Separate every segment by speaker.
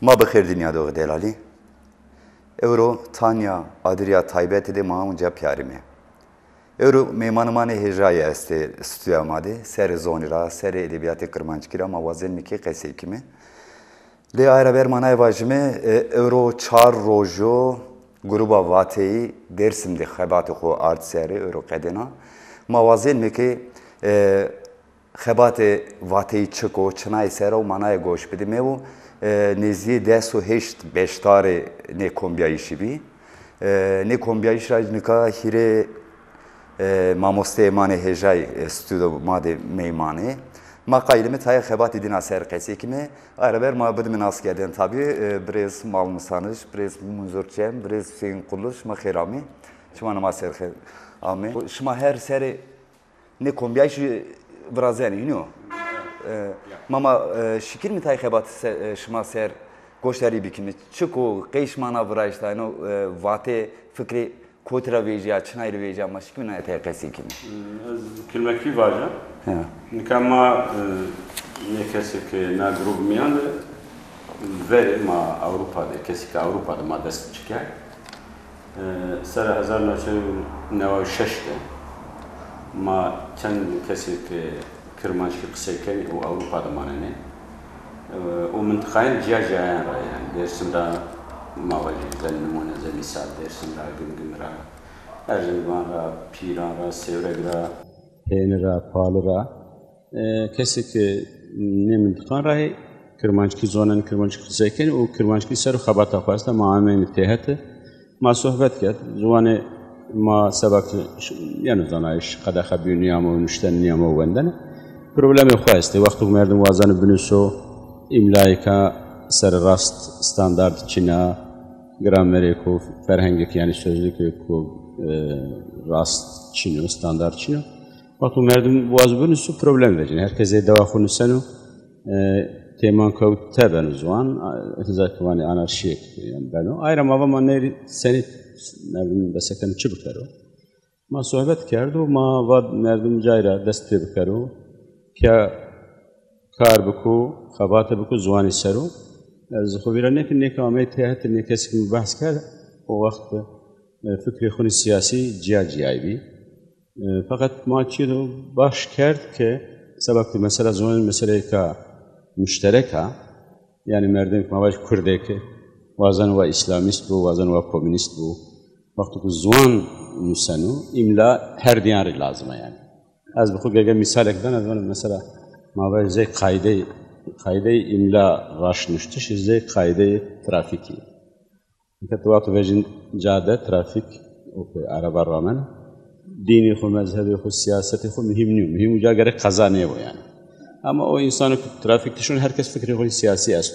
Speaker 1: ما بخیر دنیا دو دلالی. اورو تانیا آدریا تایبت دی ما اونجا پیاریمه. اورو میمانمان هجای است استودیاماده سر زونی را سر ادبیات کرمانچکی را موازن میکی قصه کیمه. لی آیرا بر منای واجمه اورو چار روزو گروبا واتهی درسم دی خبات خو آرت سری اورو قدنا موازن میکی خبات واتهی چکو چنای سر و منای گوش بدیم و نزدیک 10 بیشتر نکومبیایشی بی نکومبیایش را نکا هیره ماموسته ایمان هجای استودو ماده میمانه ما قایدم تای خبات دینا سر قصه کیمه آرابر ما بدم ناس کردن tabi برز مالمسانش برز منظورچم برز فین قلوش ما خیرامی شما نما سر خیر آمین شما هر سر نکومبیایش برازیلی اینو ماما şikir mi taykebat şma ser goştari bikimi çıko qeşmana vrayştayno vate fikri kotra veja çnayr veja maşkı na taykesi kimi
Speaker 2: kilmek vaja nikama nekesik na grup miyan ver ma Avrupa'da kesik Avrupa'da ma dest çıkar sara hazarla şey neva şeşte ma çen kesik Kırmançlı kısayken o Avrupa'da manene o mıntıkayın ciğer yani dersimde mavacı zannımone misal dersimde gümgümra Erzincan'a, Piran'a, Sevregra, Peynir'a, Palıra kesik ne mıntıkan rahi Kırmançlı zonan Kırmançlı kısayken o Kırmançlı seru xabata xwasta ma ame müttehete ma sohbet kert zuane ma sabak yani zanayış qada xabiyun niyama ve nüşten niyama vendene Problemi خواسته وقتی مردم وازن بنویسو املایی که سر راست استاندارد چینا گرامری کو فرهنگی که یعنی sözlüğü کو راست چینو استاندارد چینو وقتی مردم واز بنویسو problem verecek. Herkese dava konuşsanu teman ko taban zuan zaten anarşik yani bano ayrı ama maneri seni merdum besekan çıbıkaro ma sohbet kerdo ma vad merdum cayra deste bikaro که کار بکو خبات بکو زوانی سرو از خبرانه که نکامی تهت نکسی که بحث کرد و وقت فکر خونی سیاسی جایی بی فقط ما چی رو باش کرد که سبب که مثلا زوان مثلا که مشترکه یعنی مردم که مواج کرده که وازن و اسلامیست بو وازن و کمونیست بو وقتی که زوان نسانو املا هر دیاری لازمه یعنی از بخود اگر مثال کردن از مثلا ما زی قاعده املا راش نشتش زی قاعده ترافیکی که توات وجن جاده ترافیک و عربا رامن دینی خو مذهبی خو سیاستی خو مهم نیو مهم جا گره قضا نیو یعنی اما او انسانو که ترافیک تشون هر کس فکری خو سیاسی است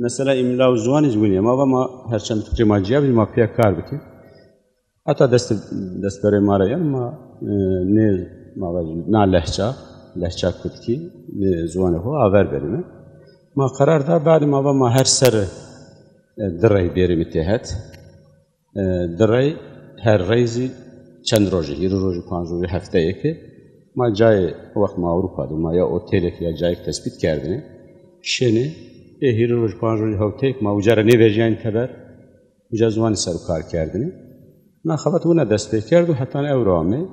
Speaker 2: مثلا املا و زوانی زبونی ما هر چند فکری ما جیاب ما پیا کار بکی حتی دست برای ما را یعنی ما نه نا لهجه کردکی زوانه هو آور بریم ما قرار دار بعد ما هر سر دری بریم اتحاد دری هر ریزی چند روزی هر روزی 5 روزی هفته یکی ما جای وقت ما اروپا دو ما یا اوتیل یا جای تثبیت کردیم شنه هر روز 5 روزی هفته یک ما وجرا نیویجین خبر وجرا زوانی سر کار کردیم ما خبرت اون دست کرد و حتی اورامی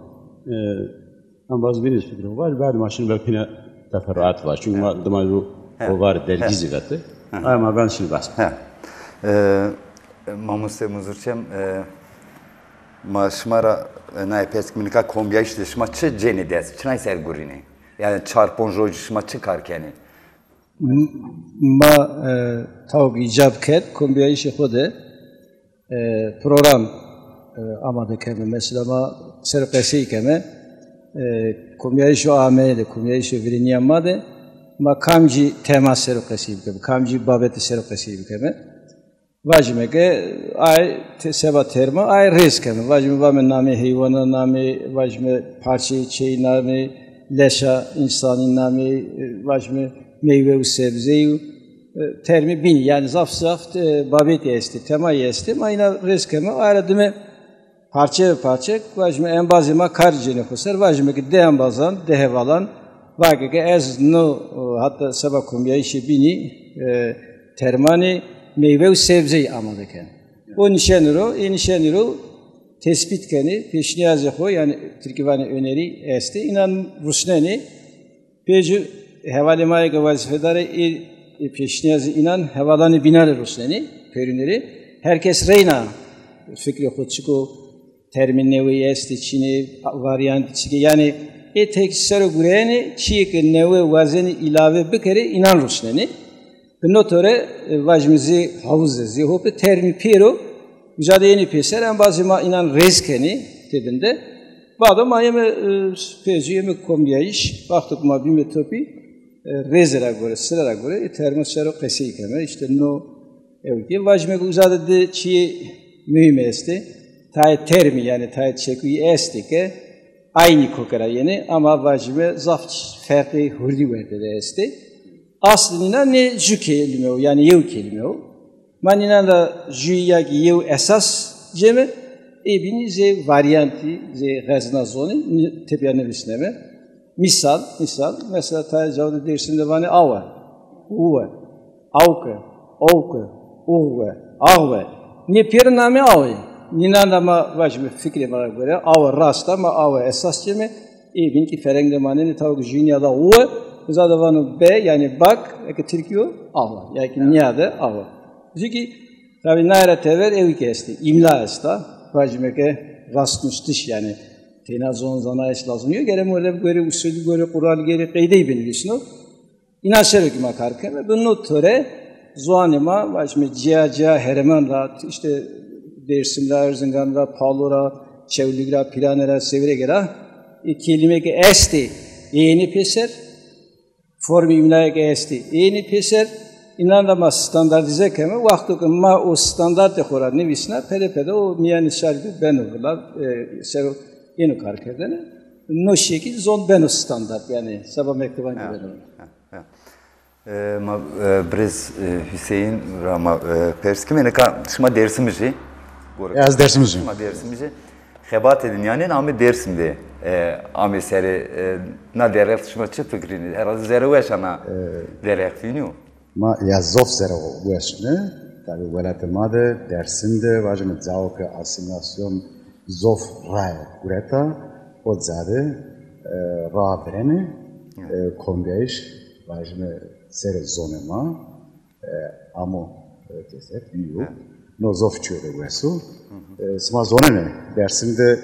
Speaker 2: من باز بینیش فکر کنم بعد ماشین بکنه تفرعات واش چون ما دماغو وار درگیزی گته اما ben şimdi bas
Speaker 1: ماموسته مزورچم ما شمارا نه پس میگه کومبیایش شما چه جنی دست چنای سرگورینه yani çarpon روز شما چه کار کنی
Speaker 3: ما تاوگ ایجاب کرد کومبیایش خود program amade keme mesela ma serqesi keme کومیایشو آمده کومیایشو ورینیامده ما کامجی تماس سر قصیب که کامجی بابت سر قصیب که واجمه که آی سبا ترما آی ریس که واجمه با من نامی حیوان نامی واجمه پارچه چی نامی لشا انسانی نامی واجمه میوه و سبزی و termi bin yani zaf babet esti tema esti ma ina ریس که آردمه parça vajme en bazima karjine kusar vajme ki dehan bazan dehevalan vage ki ez no hatta sabah kumya işi bini termani meyve ve sebzeyi amadıken. O nişanı tespit keni, peşniyazı ho yani Türkiye'nin öneri esti. İnan Rusneni peci hevalemaya ki vazifedare peşniyazı inan hevalanı binalı Rusneni perinleri. Herkes reyna fikri hotçuko termin nevi esti Çin'i varyant çiki yani tekstero gureni çiğke nevi vazeni ilave bir kere inan Rusneni. Notore vajmizi havuzezi hope termin pero mücadeleni peser en bazı ma inan rezkeni dedinde bağda mayeme pejiyeme kombiyiş baktık ma bir metopi rezera göre sırara göre termosfero kesi keme işte no evki vajme uzadı de çi mühim esti tay termi yani tay çekui esti ke aynı kokara yeni ama vajme zaft farklı hurdi verdi esti aslında ne jü kelime o yani yev kelime o. Manina da jüya ki yev esas ceme ebini ze varyanti ze gazna zoni tepyane bisneme. Misal mesela ta javda dersinde vani ava, uve, auke, uve, ağve. Ne pir name ave. Ninanda ma vajme fikri bana göre ava rasta ma ava esas ceme ebin ki ferengde manini tavuk jünyada uve Zada vanu B yani bak eke Türkiye ava yani niyade ava. Çünkü tabi naira tever evi kesti imla esta vacimeke rastmıştış yani tenazon zanayış lazımıyor gerem öyle göre usulü göre kural geri kaydeyi bilgisini inançlar hüküme karken ve bunu töre zuanima vacime ciha heremanla işte Dersimler Erzincan'da Palora Çevligra Planera Sevire gera kelime ki esti yeni peser formi imlaya ki esti yeni peser inanılmaz standartize keme vakti ki ma o standart khora nevisna pede o miyani şarkı ben oğlar sev yeni karkedene no şekil zon ben o standart yani sabah mektuban gibi.
Speaker 1: Ma brez Hüseyin Rama Perski meneka şma dersimizi.
Speaker 4: Az dersimizi.
Speaker 1: Şma dersimizi. Xebat edin yani ama dersimde. Ama seri na derek şma çı fikrini. Herhalde zero yaşana derek finiyor.
Speaker 4: Ma ya zof zero ulaşne. Tabi velatımada dersinde vacime zavke asimilasyon zof ray ureta o zade ra verene kombiyiş vacime seri zonema amo keser biyo no zof çöre uesu sma zonene dersinde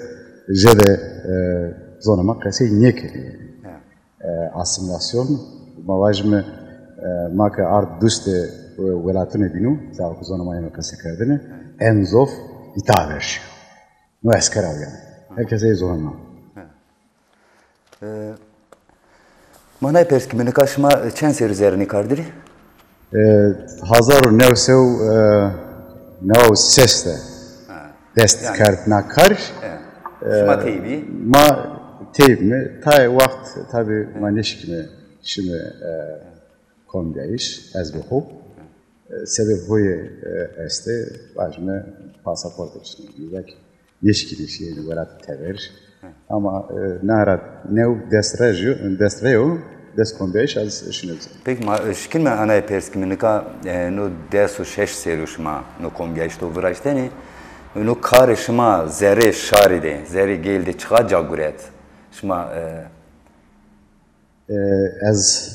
Speaker 4: jede zonema kese nyekeli asimilasyon ma vacime ma ke art duste velatını binu zavke zonema yeme kese kerdine en zof itaver no eskera yani herkese zonema
Speaker 1: Manay perski mene kaşma çen seri zerini kardiri?
Speaker 4: Hazaru nevsev nev seste dest kart nakar.
Speaker 1: Şma teybi?
Speaker 4: Ma teyb mi? Tay vakt tabi maneşk mi? Şimdi kombiyiş ez bu hop. Sebep huye este vajme pasaport için yüzek yeşkili şeyini verat tever. Ama narat nev destreyo des kombiyiş az şunuz.
Speaker 1: Peki ma şkin me anay perski mene ka no desu şeş seruşma no kombiyiş to vrajteni no karışma zere şaride zere geldi çıkaca guret. Şma
Speaker 4: az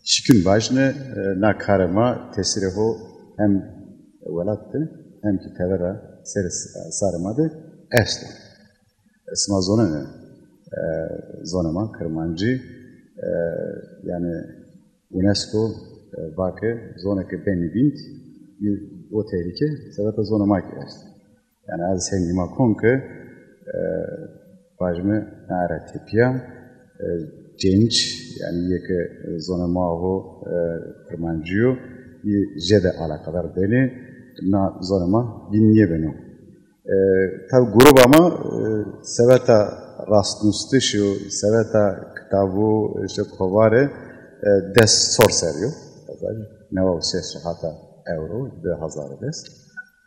Speaker 4: şkin bajne na karama tesireho hem velattı hem ki tevera seres sarmadı eslo. Esma zonene zonama Kırmancı yani UNESCO vakı zoneke beni bint o tehlike sebep zonama girer. Yani az hengima konke vajme nara tepya genç yani yeke zonama o Kırmancıyo jede alakadar beni na zonama binniye beni. Tabi grup ama seveta rastnustişu, seveta kitabu işte kovare des sorseriyo. Ne o ses hatta euro de hazar des.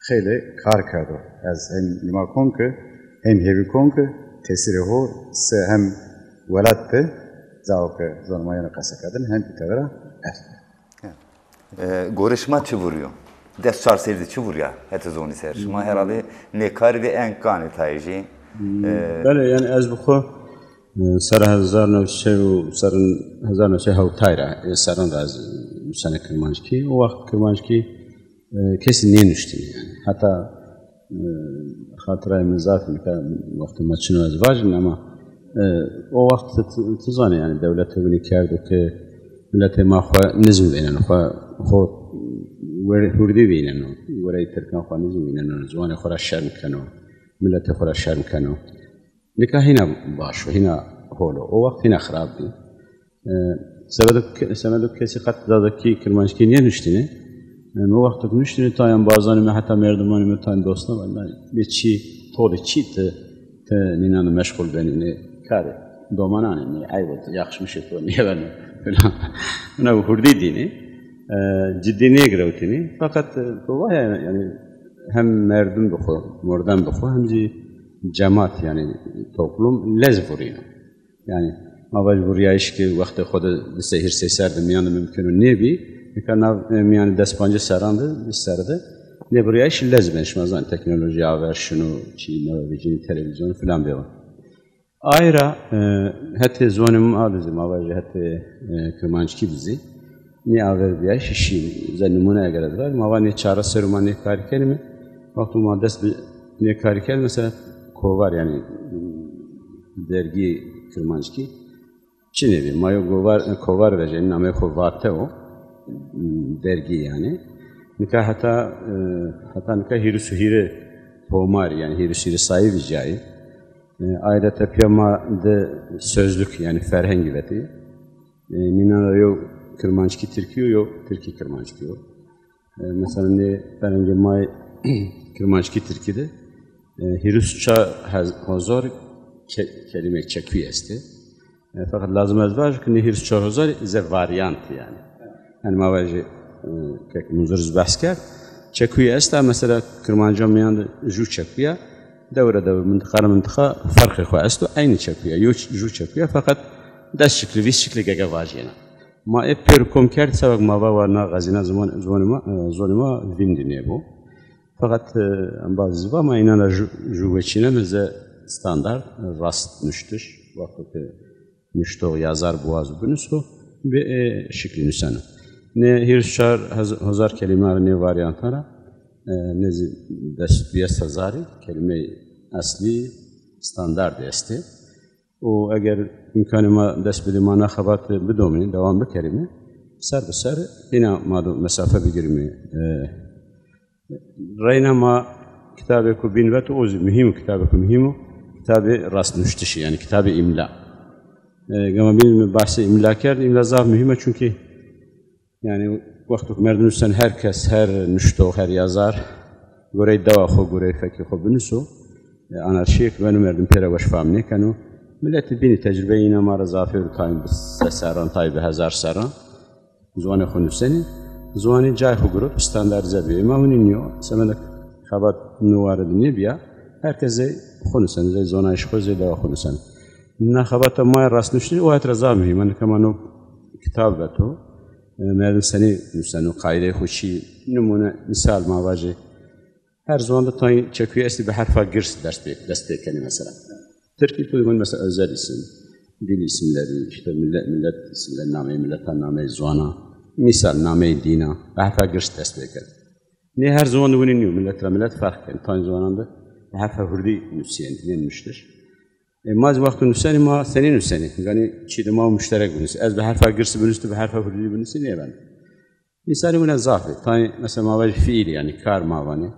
Speaker 4: Hele kar kardo. Az hem ima konke hem hevi konke tesiriho se hem velatte zavke zonmayana kasakadın hem pitavera es.
Speaker 1: Görüşme çı vuruyor. Dest çarsaydı çı vuruyor. Hete zoni ser. Şuma herhalde ne kar ve en kanı tayıcı.
Speaker 2: بله yani az bu xo سر 1900 سر 1900 هاوتایرا سران راز سنه کرمانشکی o vakit Kırmanşki kesin niye nüştü yani hatta hatırayı mezafim ki vakti maçını azvacın ama o vakit tuzanı yani devlet evini kerdi ki millete mahva nizm beynen xo hurdi beynen o orayı Türkan xo nizm beynen o zvanı xora şerm kano millete xora şerm kano nikah hina baş hina holo o vakit hina خراب بی سبب کسی قط داده کی کرمانشکی niye nüştünü o vakit nüştünü tayan bazılarını hatta merdivanı tayan dostlar var bir çi tolu çi te ninanı meşgul beni kare domananı ne ayvot yakışmış eto niye ben falan buna hurdi dini ciddi niye girevtini fakat bu yani hem merdun bu mordan bu hem cemaat yani toplum lez vuruyor yani avaj buraya iş ki vakti xoda sehir seserdi miyanı mümkün ne bi kana miyanı despancı sarandı serdi ne buraya iş lez benşmazan teknoloji haber şunu çiğne ve televizyon falan bir var ayrı hatta zonum adızım avaj hatta Kırmançki bizi ne haber bir iş işi zanımına göre var ama ne çare serumane kar kelime vakti maddes bir ne kar kelime mesela kovar yani dergi Kırmançki Çin'e bir mayo kovar vereceğin namı kovate o dergi yani nikah hatta nikah hirusuhire pomar yani hirusuhire sahibi cai ayrıca piyama de sözlük yani ferhengi veti nina yo Kırmançki Türkiye yo Türkiye Kırmançki yo mesela ne ferhengi may Kırmançki Türkiye'de Hirusça hazır kelime çekiyor esti. Fakat lazım var ki Hirusça hazır ise varyant yani. Yani mavacı kek muzuruz basker çekiyor esti mesela Kırmanca miyandı ju çekiyor. Devre mıntıka farkı koy esti aynı çekiyor. Yo ju çekiyor fakat ders şekli vis şekli gege vajina. Ma epper komker sabak mava varna gazina zonuma vindi ne bu. Fakat bazı var ama inanla jüveçine meze standart rast nüştüş vakti nüşto yazar boğaz bünusu ve şekli nüsanı. Ne hirşar hazar kelimeler ne varyantlara ne dest biyas hazari kelime asli standart esti. O eğer imkanıma dest bilimana habat bidomini devam bir kelime ser yine madem mesafe bir girmi Reynama kitabı ku binvet o mühim kitabı ku mühim kitabı rast nüştişi yani kitabı imla. Ama benim bahsi imla kerd imla zaf mühim çünkü yani vakti merdunsan herkes her nüşto her yazar göre dava xo göre fikri xo binisu anarşik benim merdim pere baş famne kanu milleti bini tecrübe yine mara zafer tayim saran taybe hazar saran zone xunuseni زوانی جای خو گروه استاندارdize bir ama onun yok. Semenek habat nuvarı ne biya. Herkese konuşan, zona iş kozu da konuşan. Ne habata maya rastlaştı o etirazı mühim. Yani kamano kitap beto. Merdim seni nüsanu kaide hoşi numune misal mavacı. Her zamanda tay çekiyor esti bir harfa girs ders bekeni mesela. Türkiye tuygun mesela özel isim, dil isimleri, işte millet isimleri, name, milletten name, zona. Misal name dina, harfa girs dest beked. Ne her zaman da bunun millet fark yani. Tan zamanında harfa hurdi nüsiyen dinlenmiştir. Maz vakti nüseni ma senin nüseni. Yani çiğde ma müşterek bunisi. Ez bir harfa girsi bunisi bir harfa hurdi bunisi niye ben? Misali buna zafi. Tan mesela mavacı fiil yani kar mavani.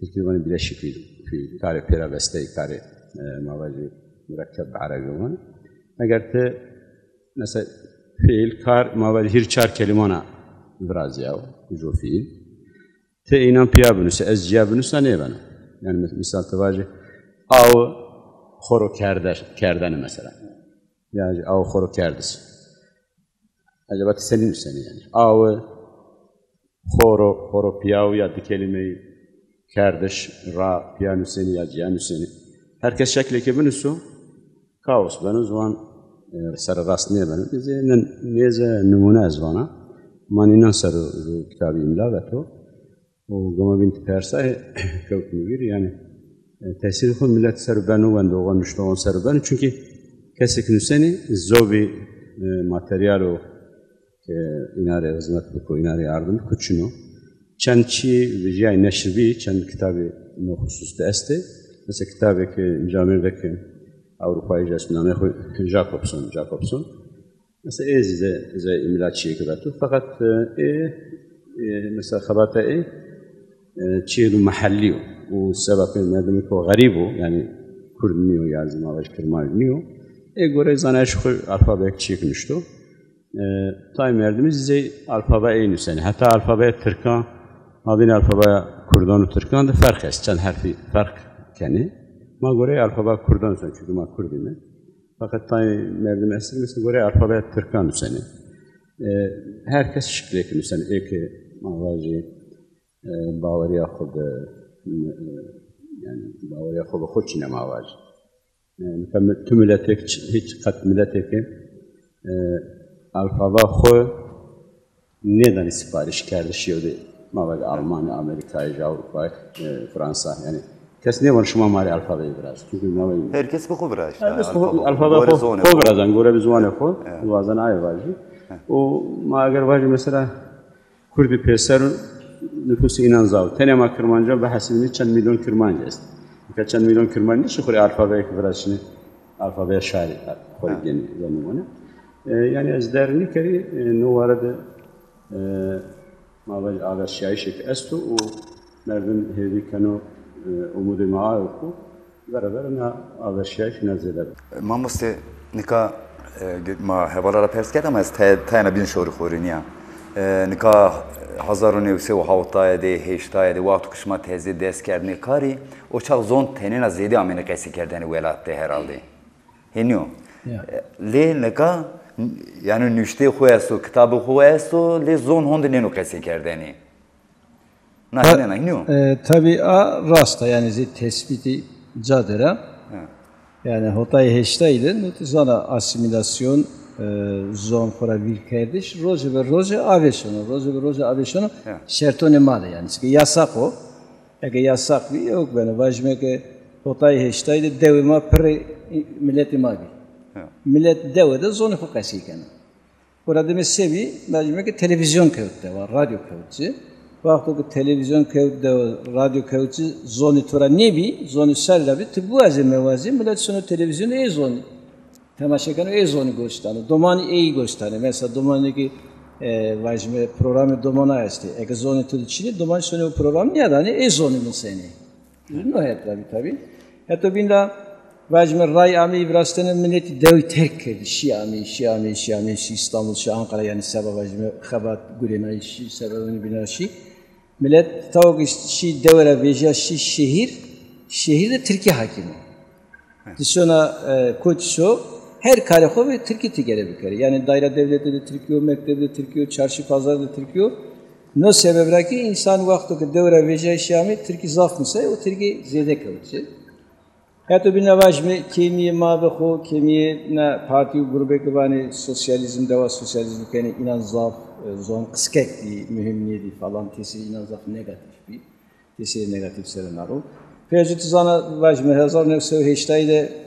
Speaker 2: Türkiye bana bileşik fiil. Kare pera besteyi kare mavacı mürekkep arabi olan. Eğer te mesela fiil kar mavali hirçar kelimana biraz ya jo fiil te inan piya bunuse ez ciya bunuse ne bana yani misal tevacı av xoro kerdani mesela yani av xoro kerdis acaba senin seni yani av xoro piyav ya di kelimeyi kerdiş ra piya nuseni ya ciya nuseni herkes şekli ki bunusu kaos ben o zaman سر راست نیه بنم. نيزه نمونه از وانا manina saru kitabı imla ve to. O gama binti Persay kavkunu bir yani tesiri xo millet saru benu ve doğan müştağın saru benu çünkü kesik nüseni zobi materyalo که اینا را خدمت بکنه اینا را یاردم کنچنو چند چی ویژه نشری چند کتابی نخصوص دسته مثل کتابی که جامعه که اروپایی جسمنامه خو جاکوبسون مثل از ایمیلاتچیه که باتو فقط مثل خبرت چیه محلیو و سبب مردمی که غریبو یعنی کرد نیو یا زمانش کرمای نیو گوره زنش خو الفابet چیه کنشتو Tayyip Erdimiz bize alfabe aynı sene. Hatta alfabe Türkan, abin alfabe Kurdanı Türkan da fark est. Çan harfi fark keni. Ma göre alfabe Kurdan sen çünkü ma Kurdime. Fakat Tayyip Erdimiz mesela göre alfabe Türkan sene. Herkes şıklı sene. Eki mağazı Bavariya xud yani Bavariya xud çine mağazı. Yani tüm milletek hiç kat milletek alfabe xo neden sipariş kerdi şiyodi mavali Almanya, Amerika, Avrupa, Fransa yani kes ne var şuma mari alfabeyi biraz çünkü mavali
Speaker 1: herkes bu kubra işte
Speaker 2: alfabe xo birazdan göre bir zone xo bazen ay var o mager var mesela Kurdi peserun nüfusu inanzav tenema Kırmanca ve hasibini çen milyon Kırmanca ist kaçan milyon Kırmanca şu kore alfabeyi biraz şimdi alfabe şari kore geni zamanı yani az derini kari nuvarada mavali ağaçyayı şek estu o merdim hedi kanu umudu maaku beraber na ağaçyayı nazile
Speaker 1: mamuste nika ma hevalara pers kedam az tayna bin şoru khoriniya nika 1907 de vaqt kışma tezi dest kerdni kari o çaq zon tenina zedi amene qesi kerdeni velatte herhalde henio le nika yani nüşte xoyasto kitabı xoyasto le zon honde neno qesi kerdeni nahine henio
Speaker 3: tabi a rasta yani tespiti cadera yani hotay heştaydı notizana asimilasyon zon para vilkerdiş roze aveşonu şertone male yani ki yasak o ege yasak bir yok bana vajme ke hotay heştaydı devima pre milleti magi millet devede zonu fakasiken orada mesebi vajme ke televizyon kevtte var radyo kevtçi vakti ki televizyon kevtte radyo kevtçi zonu tora nebi zonu serlabi tıbbu azim millet sonu televizyonu zonu temaşakanı zonu göstani domani göstani mesela domani ki vajme programı domana esti ege zonu tudicini domani sonu program ne yani zonu meseni no tabi hatta binda vajme ray ami vrastene milleti dev terk edildi şiami İstanbul Ankara yani sabah vajme xabat gurena şi sabahını binaşi millet tavuk şi devre veja şi şehirde Türkiye hakimi dışına koçso her kare xo ve Türkiye tigere bir kere. Yani daire devlette de Türkiye, mektepte Türkiye, çarşı pazarda Türkiye. Ne sebeple ki insan vakti ki devre veja şami Türkiye zaf mısa o Türkiye zede kalıcı. Hatta bir nevajme kemiye mabe xo kemiye na parti grubu kebani sosyalizm deva sosyalizm kene inan zaf zon kıskek di mühimiyeti falan tesi inan zaf negatif bir tesi negatif serenaro. Fezut zana vajme hazar nefse heştayde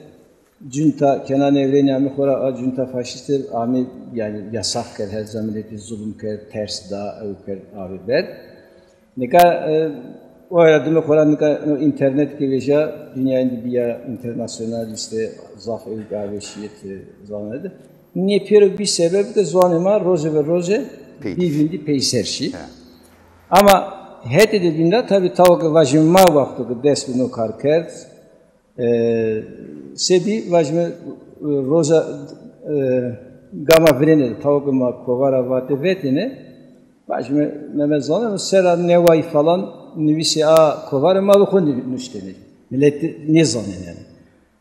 Speaker 3: Cünta Kenan Evren'i ami xora cünta faşistler ami yani yasak ker her zaman eti zulüm ker ters da ker abi ber. Nika o arada mı xora nika internet ki veja dünyanın bir internasyonel işte zaf ev gavşiyet zanede. Ne bir sebep de zonema roze bivindi peyserşi. Ama het edildiğinde tabi tavuk vajimma vakti desbino karkert sebi vajme roza gama vrene tavukma kovara vate vetine vajme memezana sera nevai falan nivisi a kovara malı konu nüşteni millet ne zanne yani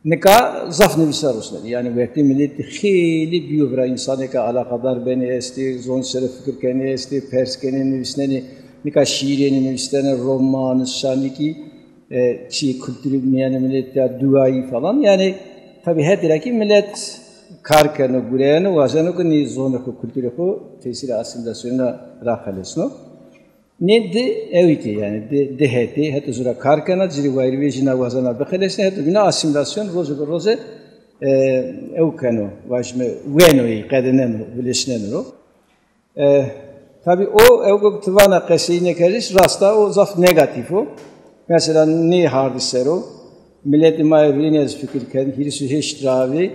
Speaker 3: neka zaf nivisa ruslar yani vakti millet xeyli biyovra insanı ka alakadar beni esti zon sere fikir keni esti pers keni nivisneni neka şiirini nivisneni romanı şaniki kültürü yani millet duayı falan yani tabi her direki millet karkano gureyano wazano ko ni zona ko kültüre ko tesir asimilasyona rahalesno ne de eviti yani de heti heti zura karkana ziri vayrivejina wazana bekhelesne heti bina asimilasyon roze evkano vajme venoi qadeneno bilesneno tabi o evgo tvana qesine keriş rasta o zaf negatif o mesela ne hardisero milleti maevliniz fikir kendi hirisi hiç ravi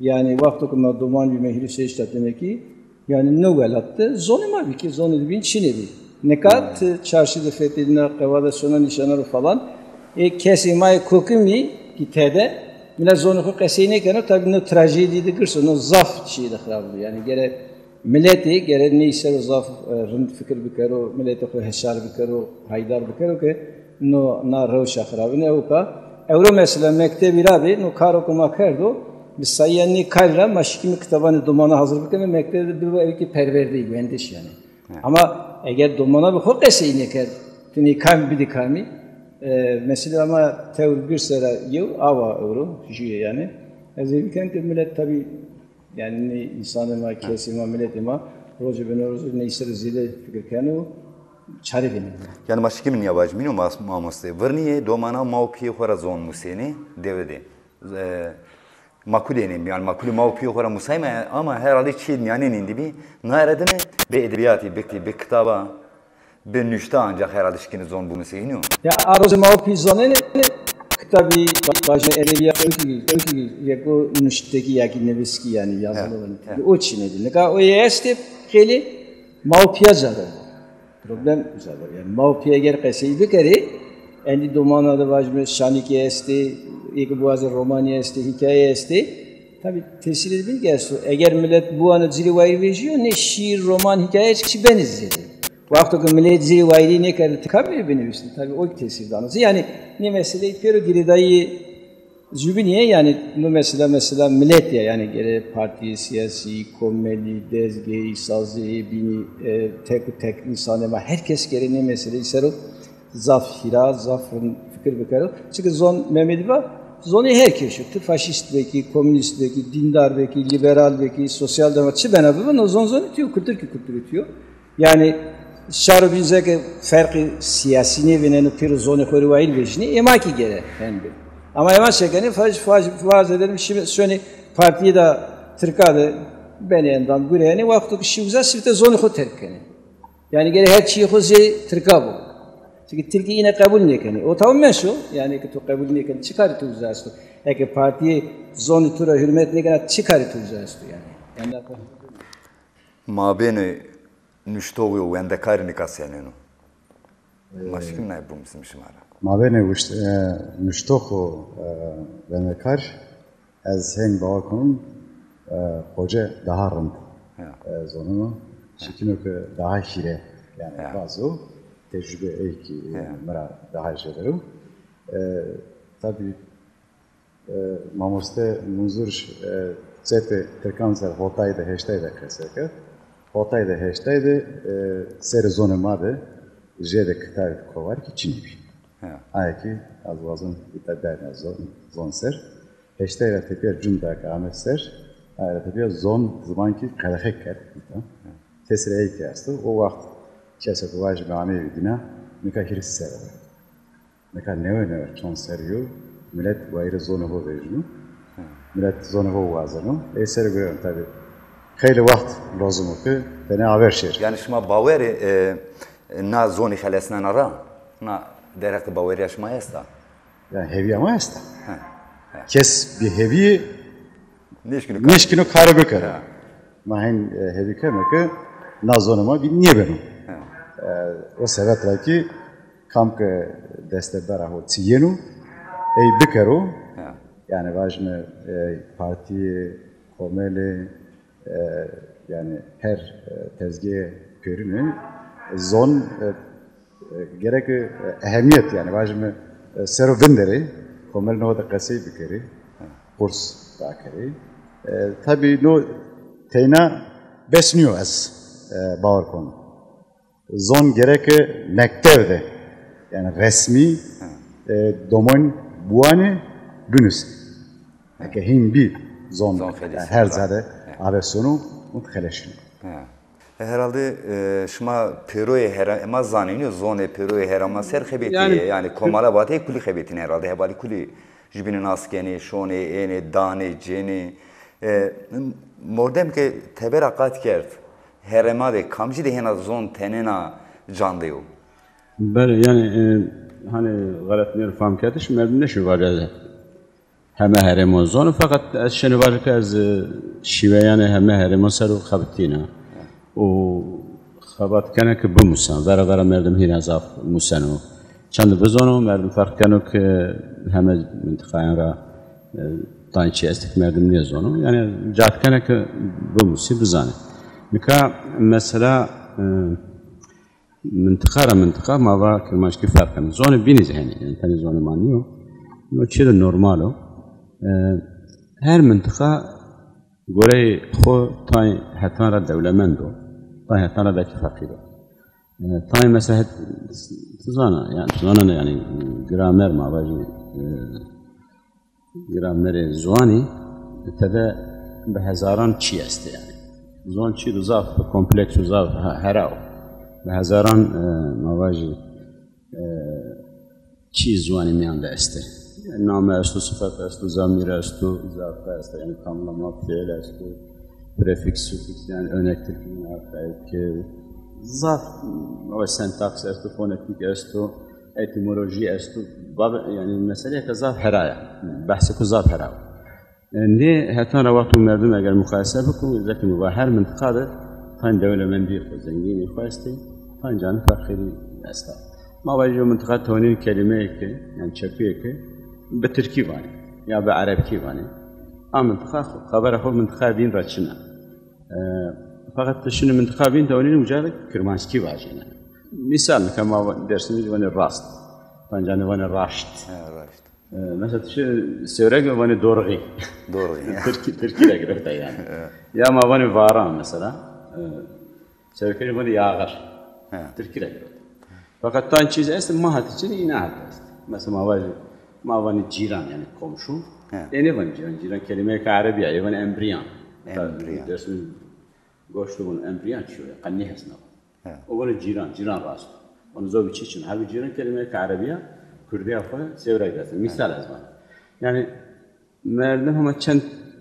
Speaker 3: yani vakti kuma duman bir mehri seçti demek ki yani ne velattı zonuma bir ki zonu bin çinebi nekat çarşıda fethedilene kavada sonra nişanları falan kesimay kokumi gitede mila zonu ko kesine kano tabi no trajedi de gırso no zaf çiğde xarabı yani gere milleti gere neyse zaf rınd fikir bikaro milleti ko heşar bikaro haydar bikaro ke no na ravşa xarabı ne uka evro mesela mektebi rabi no karo kuma kerdo Misayyanni karra maşkimi kitabını dumana hazırlık ama mektebe bir evki perverdi güvendiş yani. Ama eğer dumana bir hokese ineker tini kam bidi kami mesela ama tevil bir sera yıl ava euro jiye yani. Ezeliken ki millet tabi yani insanıma kesima milletime roje benoruzu neyse zile fikirkenu çarevini.
Speaker 1: Yani maşkimin yabancı minu mamoste. Verniye domana maupiye horazon museni devede. Makulenim yani makule maupiye hora musayma ama herhalde çiğ yani nindi bir naredene be edebiyatı bir kitaba bir nüşta ancak herhalde şikini zon bunu seyiniyor.
Speaker 3: Ya arzu maupiye zonene kitabı başta edebiyatı ki yako nüşteki yakin neveski yani yazılı olan. O çinedi. Ne kadar o yeste keli maupiye zaten. Problem zaten yani maupiye ger kesiyi bir kere endi domana başta şaniki esti एक bazı romanya esti, hikaye esti. Tabi tesir edildi gelsin. Eğer millet bu anı ziri vayri veriyor, ne şiir, roman, hikaye çıkışı ben izledim. Bu hafta ki millet ziri vayri ne kadar tıkamıyor beni üstüne. Tabi o tesirdi anısı. Yani ne mesele pero giridayı zübiniye yani bu mesela millet ya yani gere parti, siyasi, komedi, dezge, sazı, bini, tek insan ama herkes gere ne mesele ise o zaf hira, zafın fikir bekaro. Çünkü zon Mehmet'i var. Zonu herkes yoktu. Faşist belki, komünist belki, dindar belki, liberal belki, sosyal demokratçı ben abim o zon itiyor, kültür itiyor. Yani şarı binzeke farkı siyasine venen piro zonu koruvayil vejini emaki gere hem bir. Ama ema şekeni farz edelim şimdi söyle partiye de Türkiye'de beneyendan buraya vakti ki şivza sivte zonu ko terkeni. Yani gere her şeyi hoze Türkiye bu. Çünkü Türkiye yine kabul ne keni. O tamamen şu yani ki to kabul ne keni çıkarı tuzastu. Eke partiye zonu tura hürmet ne keni çıkarı tuzastu yani. Yani
Speaker 1: Ma bene nüştoğu vende karni kasenenu. Maşkim ne bu bizim şimara.
Speaker 4: Ma bene nüştoğu vende kar az heng bağırkonum hoca daha rınd zonunu. Şikino ki daha hire yani bazı tecrübe ki mera daha şeylerim. Tabii mamoste muzur çete terkanser hotayda hashtag'da kasaka. Hotayda hashtag'da ser zonumade jede ktar kovar ki çinibi. Ayki az vazın itaberna zon ser. Hashtag'da teper cunda kamet ser. Ayda teper zon zamanki kadahek kat. Tesire ki astı. O vakit Çeşit vajib amevi dina meka hiris serve. Meka neve çon seriyor. Millet vayre zonu bu vejnu. Millet zonu bu vazanu. Serve tabi. Hayli vakt lazım ki beni haber şer.
Speaker 1: Yani şuma baveri na zoni xalesna nara. Na derek baveri şuma esta.
Speaker 4: Yani hevi ama esta. Kes bir hevi
Speaker 1: Neşkino
Speaker 4: karı bekar. Mahin hevi kemek na zonuma bir niye benim. O sebeple ki kamke destebera ho ciyenu bikaro yani vajme partiye komeli yani her tezgiye görünü zon gerek ehemmiyet yani vajme servenderi komeli no da kasey bikari kurs bakari tabi no teyna besniyor az bağır konu. Zon gereke mektevde yani resmi domon buane günüs. Eke him bir zon
Speaker 1: خیلی
Speaker 4: yani her zade avesunu mutkheleşin.
Speaker 1: Herhalde şuma Peru'ya herama zaniniyor zone Peru'ya herama ser xebeti
Speaker 2: Yani-
Speaker 1: yani komala batı kuli xebetin herhalde hebali kuli jibinin askeni şone ene dane ceni mordem ke teberakat kert herama de kamji de hena zon tenena canlıyor.
Speaker 2: Böyle yani hani galet bir fam katiş merdin ne şu var ya همه هرمان زون فقط از شنوار که از شیویان همه هرمان سر و خبتینا و خبات کنه که بموسن ورا مردم هین از اف موسنو چند بزنو مردم فرق کنه که همه منطقه را تانچی است که مردم نیازونو یعنی جات کنه که بموسی بزنه میکا مثلا منطقه ما با کرمانش کی فرق کنه زون بینی ذهنی یعنی تنی زون مانیو نو چیز نرمالو her منطقه گوره خو تای هتان را دولمندو تای هتان را دکی فقیدو تای مثلا تزانا yani gramer ma baji gramer زوانی تده به هزاران چی است yani زون چی دو زاف kompleks و زاف هراو به هزاران ما baji چی زوانی میانده است نام است و صفت است و ضمیر است و اضافه است یعنی tamlama fiil است و prefiks sufiks yani örnektir ki zaf و sentaks است و fonetik است و etimoloji است و yani mesele که zaf heraya bahsi که zaf heraya ne hatta وقت مردم اگر مقایسه بکنید ذکی با هر منطقه تان دولمندی خود زنگینی خواستی تان جان فقیری است ما باید منطقه تونین کلمه که yani çekiyor ki بتركي واني يا بعربكي واني منطقة خبر أخو منطقة بين راتشنا فقط شنو منطقة بين دولين وجالك كرمانسكي واجينا مثال كما درسني واني الراست فانجاني واني الراشت مثلا سورق واني دورغي تركي لقربت يعني يا ما واني فاران مثلا سورقي واني ياغر تركي لقربت فقط تان چیز است ما هاتچني اینا هست مثلا ما واجي ماوانی جیران یعنی komşu. Ne var jiran kelime ki Arabi yani embriyan. Dersin goştuğun embriyan şu kanni hesna. O var jiran rast. Onu zor için her jiran kelime ki Arabiya Kürdiye falan sevraydı. Misal azman. Yani merdem ama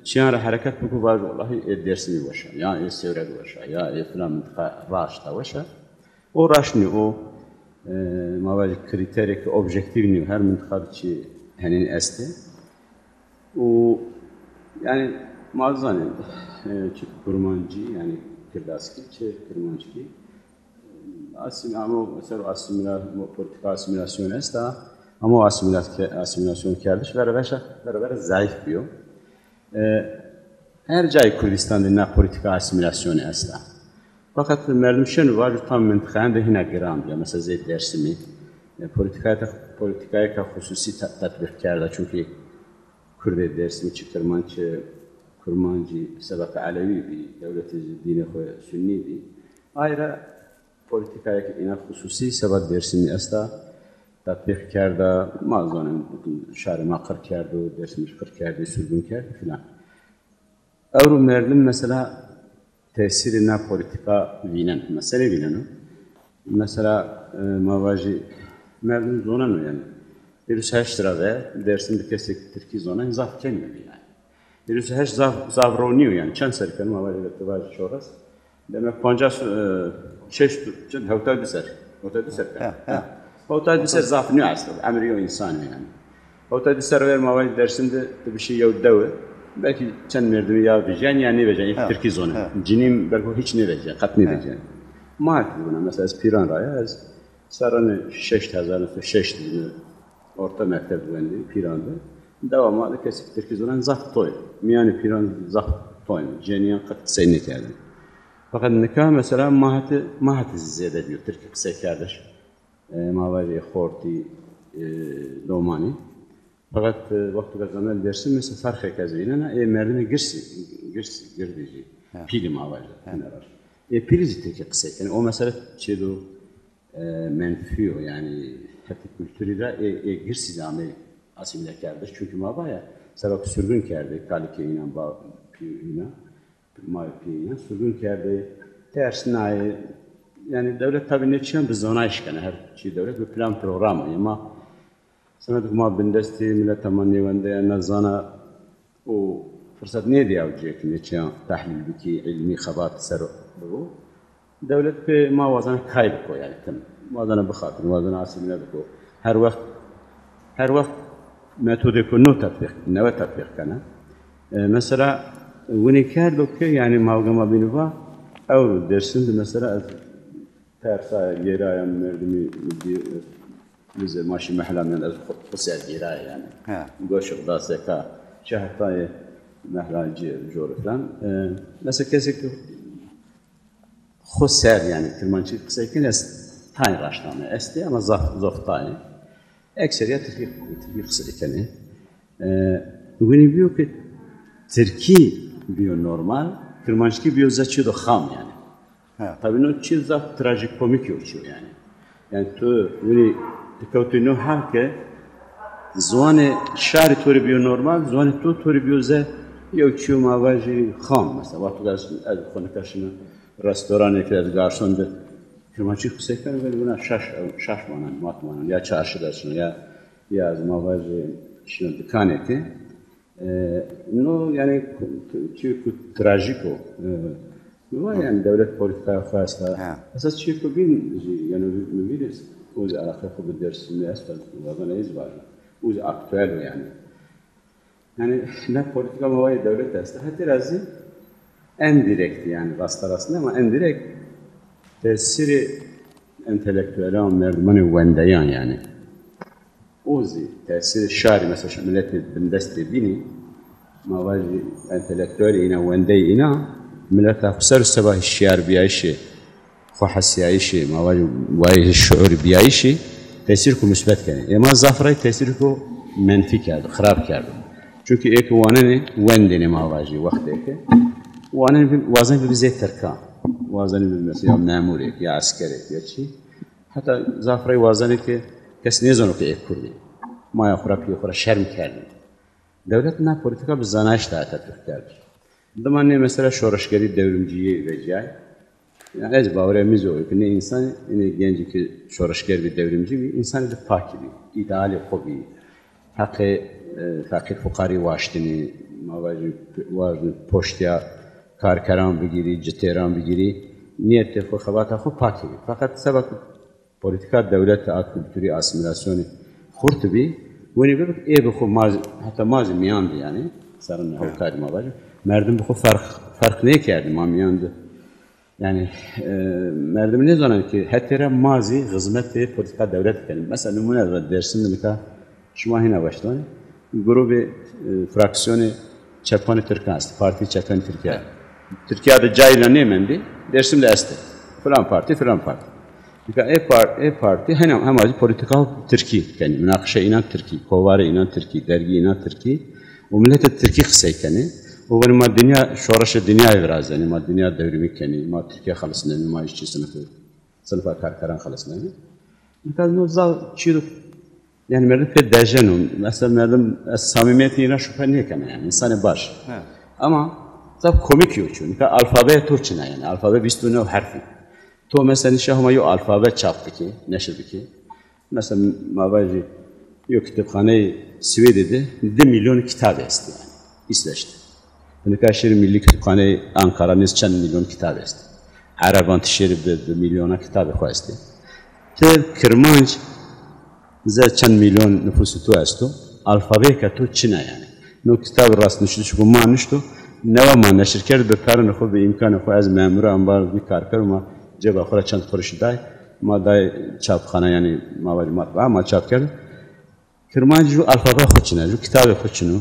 Speaker 2: çan hareket bu var vallahi dersini başa. Ya sevraydı başa. Ya falan raşta başa. O raşni o ما باید کریتری که objektif نیو هر منطقه چی هنین استه و yani مازنه چه کرمانجی yani کرداسکی چه کرمانجی مثلا politika asimilasyon است ama asimilasyon کردش برای ضعیف بیو her جای کردستان نه politika asimilasyon است fakat merdum şunu var tam منطقه هنا گرام ya mesela Zeyd Dersimi politikaya ka hususi tatbik کرده çünkü Kürt Dersimi Kurmancı sebep Alevi bir devlet dini koy Sünni bir ayrı politikaya ka ina hususi sebep Dersimi asta tatbik کرده mazanın şarı makır کرده Dersimi kır کرده sürgün کرده filan Avru merdum mesela tesiri na politika vinen mesele vinenu mesela mavaji merdum zonan yani virüs heştra ve dersin bir kesik Türkiye zonan zaf kelmiyor yani virüs heş zavroniyor yani çan serken mavaji vatvaj çoras demek pancas çeşit havta diser havta diser zaf ne aslında amriyo insan yani havta diser ver mavaji dersinde bir şey yavdağı belki çen merdimi ya vejen ya ne vejen ilk Türkiye zonu. Cinim belki hiç ne vejen, kat ne vejen. Maat buna mesela Piran raya az saranı 6000 orta mektep güvendi Piran'da. Devamlı kesip Türkiye zonu zaf toy. Yani Piran zaf toy. Ceniyan kat seyni geldi. Fakat nikah mesela mahat ziyade diyor Türkiye kısa kardeş. Mavari Horti Domani. Fakat vakti kazanlar dersin mesela fark kazanına merdime girdici pili mavacı neler pilizi tek kısa yani o mesela çedo menfiyo yani hatta kültürü de girsiz amel asimile kardeş çünkü mavaya sebep sürgün kerdi, kalike inan ba piyina, mavi piyina sürgün kerdi. Tersine yani devlet tabii ne çıkan biz ona işkene her şey devlet bir plan programı ama sana da bindesti millet tamanni vende yani zana o fırsat ne diye avcıya ki ne çıkan tahlil biki ilmi xabat ser bu devlet pe ma vazana kayıp ko yani tam vazana bıxatır vazana asimine biko her vakit metodu ko no tatbik ne tatbik kana mesela ونكاد بك يعني ماوجما بينوا أو درسين مثلا ترسا جرايا مردمي لزه ماشي محلا من القصة جرايا يعني قوش قداسة كا شهر طاي محلا جور فلان مثلا كذا خسر يعني كمان شيء قصة كنا تاين راشتانه استي أما ظف طاي أكثرية تفكير قصة كنا ونبيو ك Türkiye biyo normal, Kırmançki biyo zaçıyor kham yani. Tabii no çiz da trajikomik yoçuyor yani. Yani tu bunu dikkatle no halke zone şari tori biyo normal, zone tu tori biyo za yoçuyor mavaji kham mesela. Vakti dersin az konu karşına restoran ekler garson de Kırmançki kusekar ve buna şaşmanan matmanan ya çarşı dersin ya az mavaji şunu dükkaneti. No yani çünkü trajiko. No yani devlet politika fazla. Esas çünkü bin yani müdiriz. O yüzden alakalı bir dersin esas vazana izvar. O yüzden aktüel yani. Yani ne politika mavayı devlet esas. Hatta razı en direkt yani rastarasında ama en direkt tesiri entelektüel merdumani vendayan yani. Ozi tesir şari mesela millet bindesti bini mavaji entelektüel ina vendey ina millet afsar sabah şiar biyayşi fahasiyayşi mavaji vay şuur biyayşi tesir ku müsbet kene ama zafray tesir ku menfi kerdi xarab kerdi çünkü ek vaneni vendeni mavaji vaxteke vaneni vazan bize terka vazani mesela memuri ya askeri ya çi hatta zafray vazani ki kes ne zonu ki ek kurdi maya xurap şerm kerdi devlet ne politika bir zanaş da tatbik kerdi zamanne mesela şoraşgeri devrimciyi vecay yani ez bavremiz o ki ne insan ne genci ki şoraşger bir devrimci bir insan bir paki bir ideali hobi hakkı fakir fukari vaştini mavacı vazn poştiya karkaran bigiri citeran bigiri niyette xabata xo paki fakat sebep politika devlet akültürü asimilasyonu kurtubi ve ne bir ev xo hatta mazi miyandı yani sarın havkari mavacı merdim bu fark ne kerdi mamiyandı yani merdim ne zaman ki hatta mazi hizmet politika devlet kelim mesela numune dersin nika şuma hina baştan grubu fraksiyonu Çapani Türkast parti Çapani Türkiye Türkiye'de cayla ne mendi dersimde este falan parti parti hem politika Türkiye yani münakışa inan Türkiye kovare inan Türkiye dergi inan Türkiye o millet Türkiye kısaykeni o benim dünya şoraşı dünya evraz yani dünya devrimi keni ma Türkiye xalasını ma işçi sınıfa karkaran xalasını biraz nozal çiruk yani merdim pe dejenun mesela merdim samimiyetine şüphe ne kana yani insanı baş ama zab komik yok çünkü alfabe Türkçe yani alfabe bistune harfi to mesela şahma yo alfabe çaptı ki neşir ki mesela mavaji yok kütüphane Sweden'de 1 milyon kitap esti yani İsveç'te. Nikaşir Milli Kütüphane Ankara çend milyon kitap esti. Araban şehirde milyona kitap koyesti. Te Kırmanç çend milyon nüfusu tu estu alfabe ka tu Çin'e yani. No kitap rast niştu şu maniştu neva man şirket be paran xo be imkan xo az memur ambar bir karkar ma ceba xora çand kuruş day ma day çapxana yani mavali matbaa ma çap kerdi. Kırmanç ju alfabe xo Çin'e ju kitabı xo Çin'e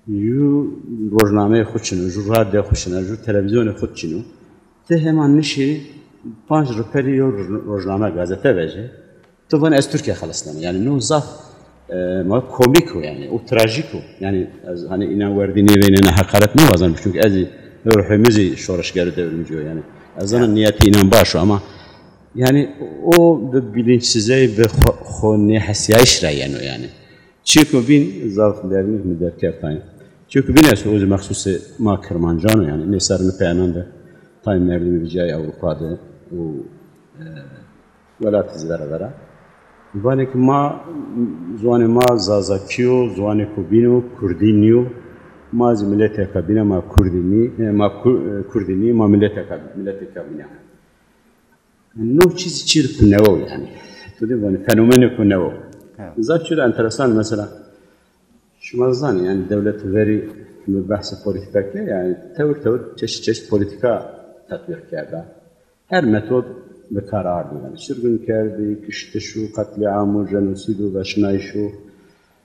Speaker 2: ju rojname xo Çin'e ju radyo xo Çin'e ju televizyon xo Çin'e te hemen nişi 5 rupeli rojname gazete veje to bana ez Türkiye xalaslan yani no zaf ma komik o yani o trajik o yani hani inan verdiğini ve inan hakaret ne vazan çünkü ez ruhumuzu şoraşgeri devrimci o yani azanın niyeti inan baş ama yani o bilinçsize ve xone hasiyaş yani چیکو بین ظرف درمی مدت کردن چیکو بین از اوج مخصوص ما کرمانجانو yani ne sarını peyanında tayin merdimi vicayı Avrupa'da o velat izlere vane ki ma zuane ma zazakiyo zuane kubino kurdiniyo ma millete kabine ma kurdini ma millete kabine no çiz çir kunevo yani tudi vane fenomeni kunevo zaten enteresan mesela şu mazdan yani devlet veri bahsi politikaya yani tevr çeşit politika tatbik kerda her metod به کار آوردن سرگن کردی کشتشو قتل و جنوسید و بشنایشو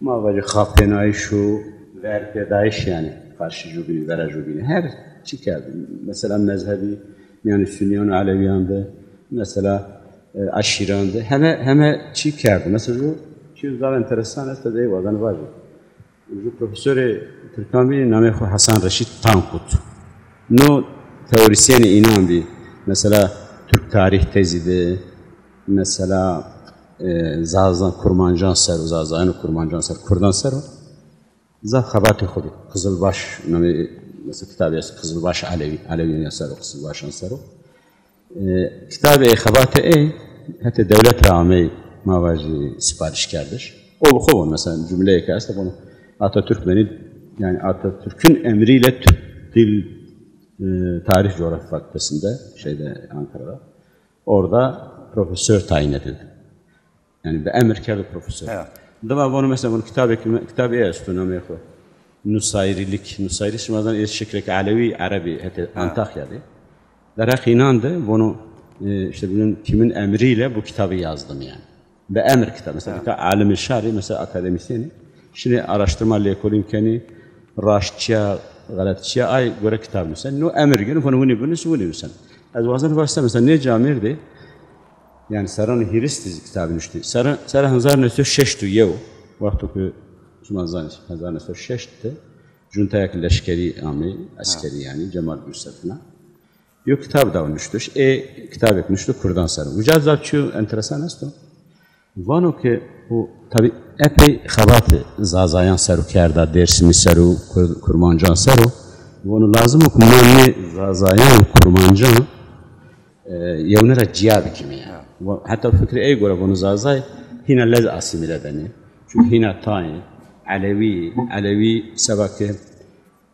Speaker 2: ما ولی خاپنایشو ورپدایش yani karşı jubini vera jubini her çi kerdi mesela mezhebi yani Sünniyan Aleviyan'da mesela Aşiran'da hem çi kerdi mesela bu çi daha enteresan است de vadan var bu profesör Türkmeni namı Hasan Reşit Tankut no teorisyeni inan bir mesela Türk tarih tezide mesela Zazan Kurmancan Seru Zazan Kurmancan Seru Kurdan Seru za xabatı xudi Kızılbaş namı mesela kitabı Kızılbaş Alevi Seru Kızılbaşan Seru kitabı xabatı hatta devlet rağmen mavaji sipariş kardeş o bu xovun mesela cümleyi kast bunu Atatürk beni yani Atatürk'ün emriyle Türk dil Tarih Coğrafya Fakültesi'nde Ankara'da orada profesör tayin edildi. Yani bir emirkarlı profesör. Dava bunu mesela bunu kitabı yazdı Nusayri şimdiden ilişkilik Alevi Arabi Antakya'da. Darak inandı bunu işte bunun kimin emriyle bu kitabı yazdım yani. Bir emir kitabı mesela alim-i şari mesela akademisyeni. Şimdi araştırma lekol imkanı raştçıya غلطشيا أي قرأ كتاب مثلا إنه أمر جنو فنوني بنسوني مثلا أزوازن فارسة مثلا نيجا أمير دي يعني سران هيرستي كتاب نشتي سر هزار نسو ششتو يو وقتو كي شما زانش هزار نسو ششت جنتايك لشكري عامي عسكري يعني جمال Gürsel'na يو كتاب داو نشتوش كتابك نشتو كردان سرو وجاز زاد شو انترسان استو وانو كي bu tabi epey xabatı Zazayan seru kerda Dersimi seru Kurmancan seru bunu lazım okumanı Zazayan Kurmancan yevnera ciyab kimi ya hatta fikri ey göre bunu Zazay hina lez asimile beni çünkü hina tayin Alevi sebaki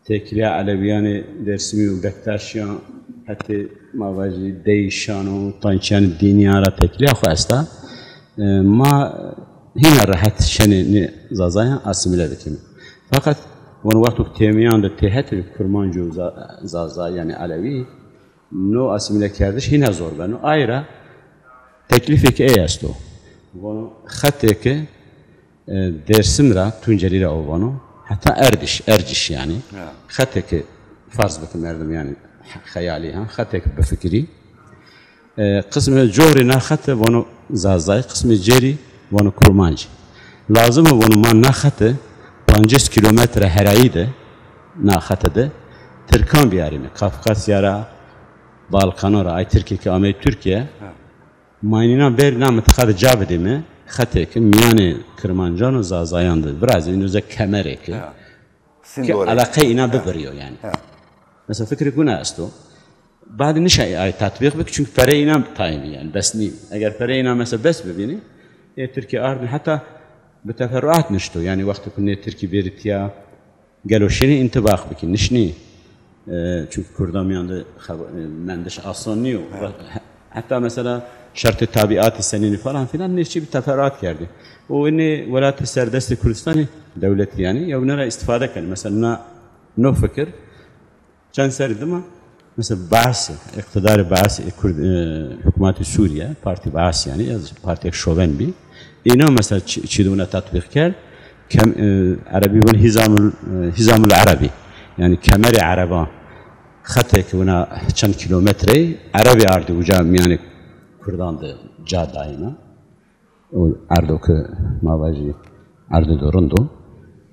Speaker 2: tekliye Aleviyani Dersimi ve Bektaşyan hatta mavaji değişan o tançyan diniyara tekliye xwasta ma هنا راحت شني زازايا أسميله دكيم فقط ونوقت تيميان ده تهت الكرمانجو زازا يعني علوي نو أسميله كردش هنا زور بنو أيرا تكليفك إيه أستو ونو خطك درسمرا تونجريرا أوانو حتى أرجش يعني خطك فرض بكم مردم يعني خيالي ها خطك بفكري قسم جورنا خط ونو زازاي قسم جري وانو kurmancı. Lazım onu man naxatı 50 kilometre herayide naxatıdı. Türkan bir yerime. Kafkasya'ra, Balkanora, ay Türkiye. Maynina ber namı tıkadı cavdimi. Xateki miyane Kırmancan Zazayandı. Biraz önce kemereki. Ki alakayı ina bibiriyor yani. Mesela fikri kuna asto. Bazı nişay ay tatbik bek çünkü pere ina tayini yani. Besni. Eğer pere ina mesela bes bibini Türkiye ardın hatta بتفرعات نشتو يعني وقت كنا تركي بيرتيا قالوا شنو انتباه بك نشني çünkü Kurdam yanında mendeş aslanıyor hatta mesela şart-ı tabiat senini falan filan neşi bir teferruat geldi o ne velayet serbest Kürdistan'ı devlet yani ya bunlara istifade kan mesela no fikir can serdi mi mesela Baas iktidarı Baas hükümeti Suriye parti Baas yani parti şoven bir إنه مثلا تشيدونا تطبيق كار كم عربي ون هزام العربي يعني كمري عربا خطك ونا كم كيلومتري عربي أرض وجا يعني كردان ده جا دايما وأرضو ك ما باجي أرض دوروندو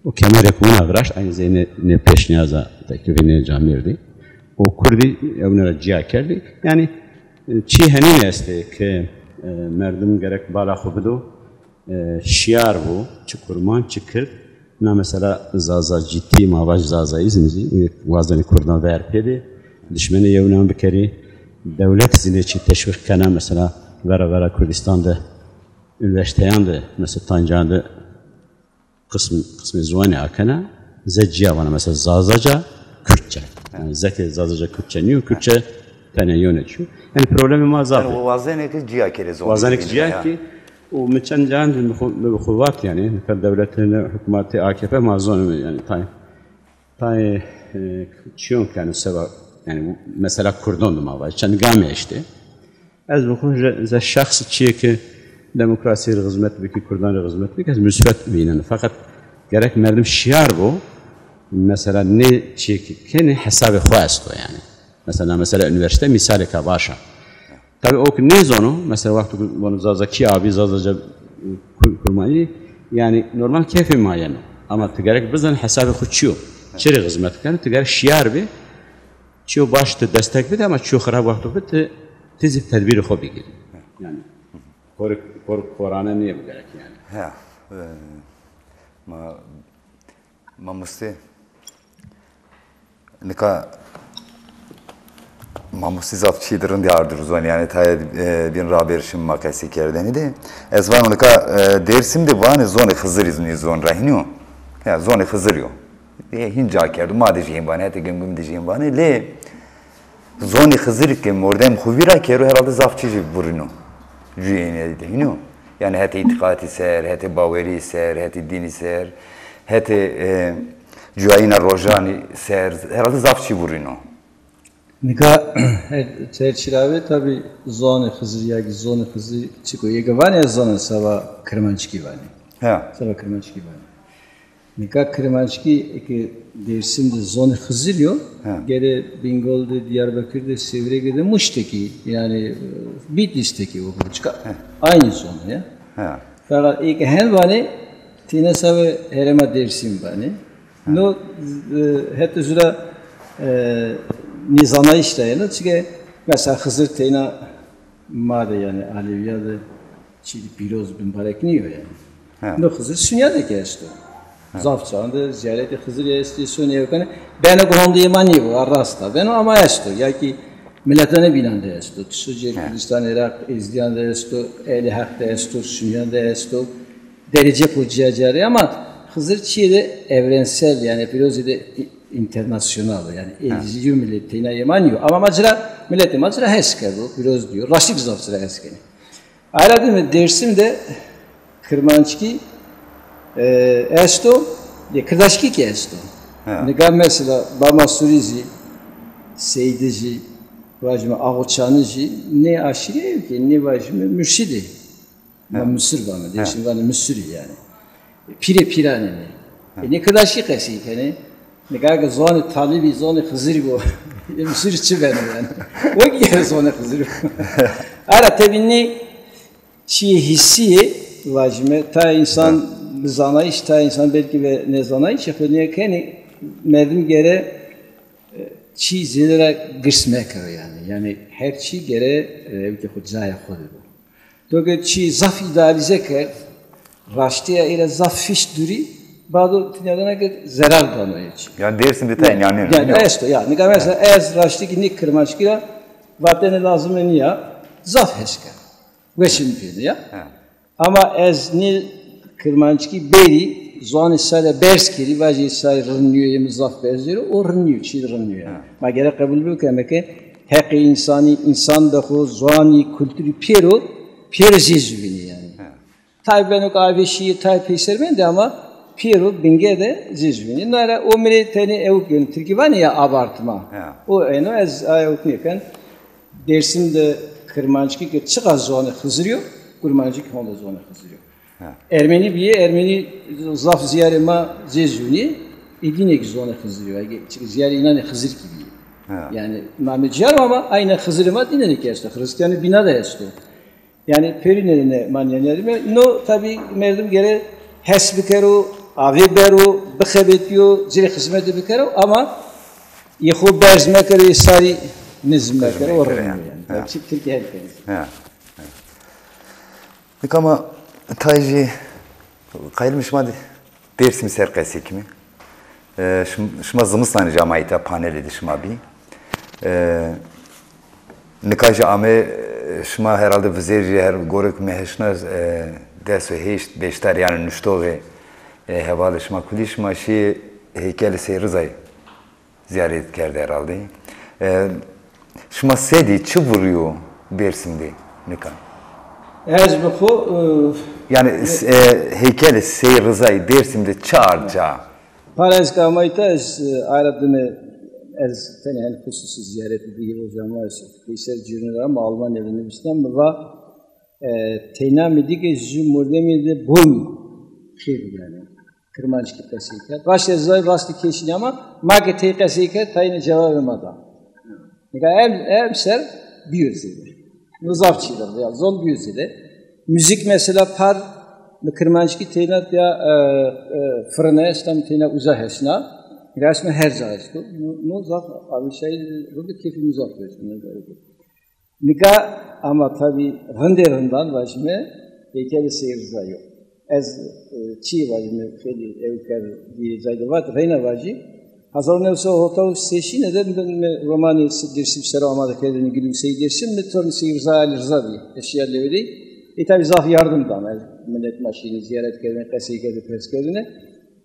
Speaker 2: وكمري كونا غراش أي زي نبيشنيازا تكفيني جاميردي وكردي يومنا جا كردي يعني شيء هني است ك مردم جرك بالا خبدو şiar bu, çi kurman çi kir, na mesela zaza ciddi mavaj zazayı zinci, vazani kurdan ver pedi, düşmeni yevnan bikeri, devlet zine çi teşvik kana mesela vera Kurdistan'da üniversiteyan da mesela Tancan'da kısmı zuani akana, zeciya bana mesela zazaca Kürtçe. Yani zeki zazaca Kürtçe niye? Kürtçe tane yönetiyor. Yani problemi mazaf.
Speaker 1: Yani o vazene ki ciya kerez.
Speaker 2: Vazene ki ciya ki o meçen can kuvvet yani devletine hükümeti AKP mazlum yani tay çiyon yani sebep yani mesela Kurdon ma var. Çan game işte. Az bu konu şahs çiye ki demokrasi hizmet bir ki Kurdan hizmet bir ki müsbet binen. Fakat gerek merdim şiar bu. Mesela ne çiye ki hesabı xwast yani. Mesela üniversite misali ka başa. Tabii o ne zonu mesela vakti bunu zazaki abi zazaca kurmayı yani normal keyfi mayen ama tigerek bizden hesabı xutçu. Çeri hizmet kan tigerek şiar bi çiyo başta destek bide ama çiyo xarab vakti bide tizi tedbiri xo bigir. Yani korana niye bu gerek yani?
Speaker 1: Ha. Ma musti nika Mamusi zavçıydırın diyardır uzun yani tayi bin raberşim makası kerdeni de ezvan nika dersim de vane zone Hızır izni zon rahiniyo ya zone Hızır yo hinca kerdu madeci hembane hete gümgüm deci hembane le zone Hızır ki mordem khuvira keru herhalde zavçıcı burino cüyene de hiniyo yani hete itikati ser hete baveri ser hete dini ser hete cüyayina rojani ser herhalde zavçı burino
Speaker 3: Nika çerçeve tabi zone Hızır ya ki zone Hızır çıkıyor. Yegavane ya zone sava Kırmançki vani.
Speaker 1: Ha.
Speaker 3: Sava Kırmançki vani. Nika Kırmançki ki dersimde zone Hızır yo. Gere Bingöl'de, Diyarbakır'da, Sivrige'de, Muş'taki yani Bitlis'teki o çıkar. Aynı zone ya.
Speaker 1: Ha.
Speaker 3: Fakat ilk hen vani tine sava herema dersim vani. No hatta zura nizana işleyene çünkü mesela Hızır teyna made yani Aleviyada çili piroz binbarek niyo yani. No Hızır sünya da geçti. Zavçağında ziyareti Hızır ya istiyorsun ya yani ben o konuda imani bu arrasta. Ben o ama yaştı ya ki milletine binan da yaştı. Tüsüce Kürdistan Irak izleyen de yaştı. Ehli hak da yaştı. Sünyan da yaştı. Derece pucacari ama Hızır çiğde evrensel yani piroz de internasyonal yani ezci milletine yemanıyor ama macera milleti macera hesker bu biraz diyor raşik zavçıra heskeni. Ayrıca mı dersimde Kırmançki esto de Kırdaşki ki esto. Ne mesela Bama Surizi Seydici vacime Ağuçanıcı ne aşire ki ne vacime mürşidi. Ma Mısır bana dersim bana Mısır yani. Pirane ne. Ne Kırdaşki kesi yani. Nega zone talibi zone Hızır bu. Mısır içi benim yani. O gibi zone Hızır. Ara tebinni çiğ hissi vacime ta insan zanayış ta insan belki ve ne zanayış yapıyor ki merdim gere çiğ zilere gırsmek yani her çiğ gere evde hocaya koyuyor. Dolayısıyla çiğ zaf idealize ki raştiya ile zaf fiş duri bazı dünyada ki zarar banıyor için.
Speaker 1: Yani dersin bir tane yani.
Speaker 3: Yani esto ya. Nika mesela ez raştiki nik kırmançkira vatene lazım niye zaf heska. Veşim diyor ya. Ama ez ni kırmançki beri zon isale berskiri vaji isale rınıyor yemi zaf berziro o rınıyor çiğ rınıyor yani. Ma gerek kabul bu ki hak insan da ho zoni kültürü piero zizvini yani. Tabi ben o kahve şiir tabi peysermen de ama Piero bingede zizvini. Nara o milleteni evkün Türkiye ya abartma. O eno ez ayokniken dersimde Kırmançki ki çıka zone Hızırıyor, Kırmançki honda zone Hızırıyor. Ermeni biye Ermeni zaf ziyarema zizvini edinek zone Hızırıyor. Çünkü ziyare inan Hızır gibi. Yani Mehmet Ciğer ama aynı Hızırıma dinenik yaşta. Hristiyanı bina da yaşta. Yani perinerine manyenerime no tabi merdim gere hesbikero Avi beru, bxebetiyo, zile hizmeti bikero ama yekhu berz mekeri sari nizm mekeri oraya yani. Hepsi Türkiye herkesi.
Speaker 1: Ama Tayji kayılmış mı Dersim serkesi kimi. Şuma zımıstan cemaite panel edi şuma bi. Nikajı ame şuma herhalde vizerci her gorek meheşna desu heşt beşter yani nüşto ve hevalı şuma kuli şuma şi heykeli seyrizay ziyaret kerdi herhalde. Şuma sedi çı vuruyor Dersim'de nikah.
Speaker 3: Ez bu
Speaker 1: Yani heykeli seyrizay Dersim'de çağırca.
Speaker 3: Parez kamayta ez aradını ez tenen hususi ziyaret ediyor hocam var. Kıyser cürnüler ama Almanya'da Nibistan ve tenamidi ki jumurdemide bum khir yani. Kırmanç kitlesiyle. Başta zay bastı keşini ama mage tekesiyle tayine cevap vermedi. Yani emser büyüzüydü. Muzafçıdır ya zon büyüzüydü. Müzik mesela par Kırmançki teynat ya fırına estam teynat uzak esna. Resmi her zahir. Muzaf abi şey burada keyfi muzaf diyorsun. Nika ama tabi hınderından başımı heykeli seyirza yok. Ez çi başımı feli evker diye zaydı var. Reyna vacı. Hazır nefse hotav seçin eden romanı dersim sera amada kendini gülümseyi dersim mi torun seyirza ali rıza diye eşya levdi. Tabi zaf yardımdan. Millet maşini ziyaret kendine kasıyı pres kendine.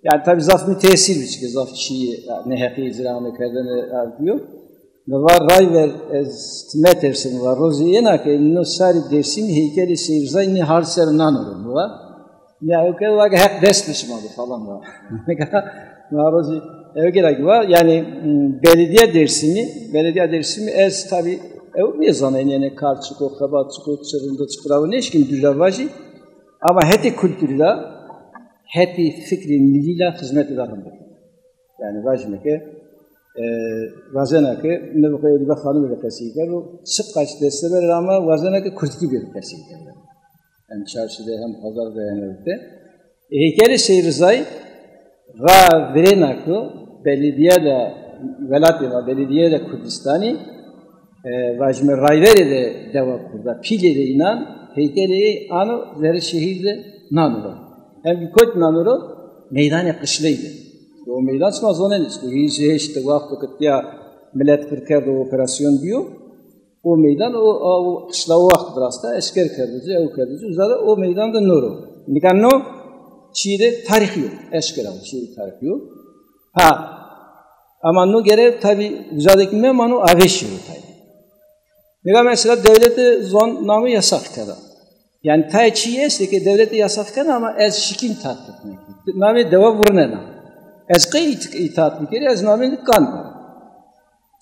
Speaker 3: Yani tabi zaf mı tesir biçki. Zaf çiğ ne hakkı izrame kendine yapıyor. Ve var ray ver estimet ersin var. Rozi yena ki no sari dersin heykeli seyirza ne harser nanurun var. Ya heykeli var ki hep destleşmadı falan var. Rozi heykeli var. Yani belediye dersini ez tabi ne zaman yani karçıko, kabatçıko, çırında çıkıravı ne işkin düzavacı ama heti kültürle, heti fikri milliyle hizmet ederimdir. Yani vacimeke, vazenake, ne bu kadar bir hanım bir kesiker, o sık kaç desteler ama vazenake kurtki bir kesiker. Yani çarşıda hem pazarda hem evde. Heykeli seyrizay, ra verenakı, belediyede, velatiyede, belediyede Kurdistani, vacime rayveri de deva kurda. Pili de inan, heykeli anı zerre şehirde nanuro. Hem bir koç nanuro meydan kışlıydı. O meydan çıkmaz onun için. Hiç işte vakti ya millet kırkerdi operasyon diyor. O meydan o kışla o vakti rasta esker kerdici, ev kerdici. Uzada o meydan da nuru. Nikanno çiğde tarih yok. Esker av çiğde tarih yok. Ha ama no göre tabi uzadaki memanu aveş yok tabi. Mesela devlete zon namı yasak kadar. Yani tayçiye ise ki devlete yasak kadar ama ez şikin tatlık mekli. Namı deva vurnena. Ez kıy itaat bir kere ez namı kan.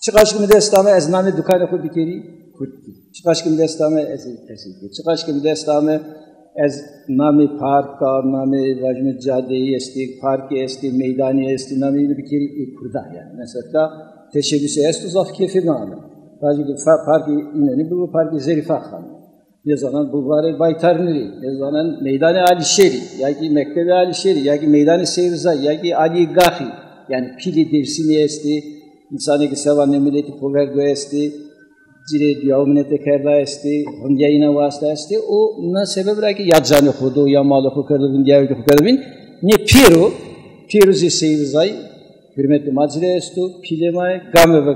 Speaker 3: Çıkaşkımı destame ez namı dükkanı ku bir kere kurtki. Çıkaşkımı destame ez esilki. Çıkaşkımı destame ez namı parka, namı vajmet cadeyi esti, parki esti, meydani esti, namı bir kere kurda yani. Mesela teşebbüsü esti zaf kefi namı. Parki ineni bu parki Zerifa Hanım. Ne zaman bulvarı Baytarniri, ne zaman Meydan-ı Alişeri, ya ki Mektebi Alişeri, ya ki Meydan-ı Seyirza, ya ki Ali Gahi, yani pili dersini esti, insanı ki sevan milleti poverdo esti, cire diyavmine kerda esti, hınyayına vasıta esti, o ne sebep ki yadcanı kudu, yamalı kukardubin, diyavgı kukardubin, ne Piruzi Seyirza, hürmetli macire estu, pilemay, game,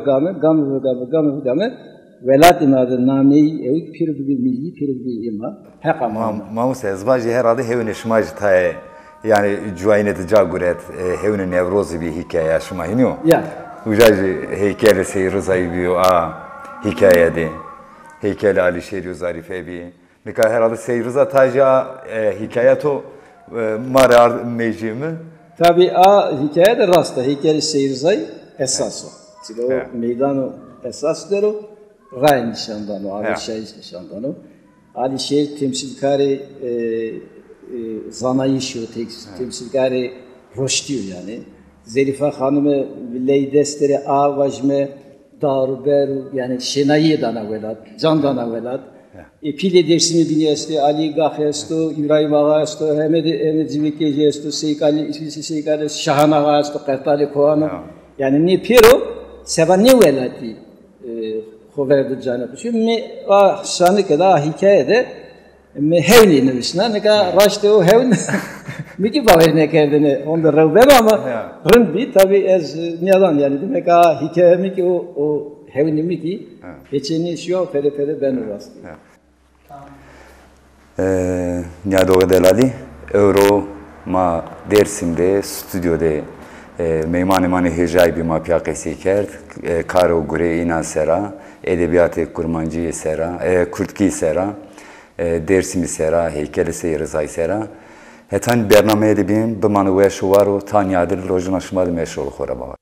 Speaker 3: velat imadı nameyi evik pirudu bir milli, pirudu bir ima. Heka
Speaker 1: Mamus ezbacı herhalde hevne şımacı taye, yani cuayneti caguret, hevne nevrozi bir hikaye şımayınıyor.
Speaker 3: Ya.
Speaker 1: Ujacı heykeli seyrizayı bir hikayede, heykeli Alişeri Zarife bir. Mika herhalde seyriza taca hikayeto marar mecimi.
Speaker 3: Tabi hikaye de rasta, heykeli seyrizay esas o. Çünkü o meydanı esas der o, ray nişandan o, Alişehir nişandan o. Alişehir temsilkari zanayış o, temsilkari roştiyor yani. Zerifa Hanım'ı leydestere avajme daruber yani şenayi dana velat, can dana velat. Pili dersini biniyesti, Ali Gahyestu, İbrahim Ağastu, Hemed Zivikeyestu, Seykali Şahan Ağastu, Kartali Koğanı. Yani ne piro, seba ne velati hoverdi canı. Şimdi şanı kadar hikayede hevni nüvisna ne ka raşte o hevn miki baver ne kerdine onda rağbem ama rın bir tabi ez niyadan yani demek ha hikaye miki o hevni miki geçeni şu fere ben uğraştım.
Speaker 1: Niyadoğu delali Euro ma Dersim'de stüdyoda meymanı hecai bir mapya kesi kerd karo gure ina sera edebiyat kurmancı sera kurtki sera Dersim'i sera heykeli seyrizay sera hetan bernameye de bin bimanu ve şuvaro tan yadir lojuna şumadı meşhur khora baba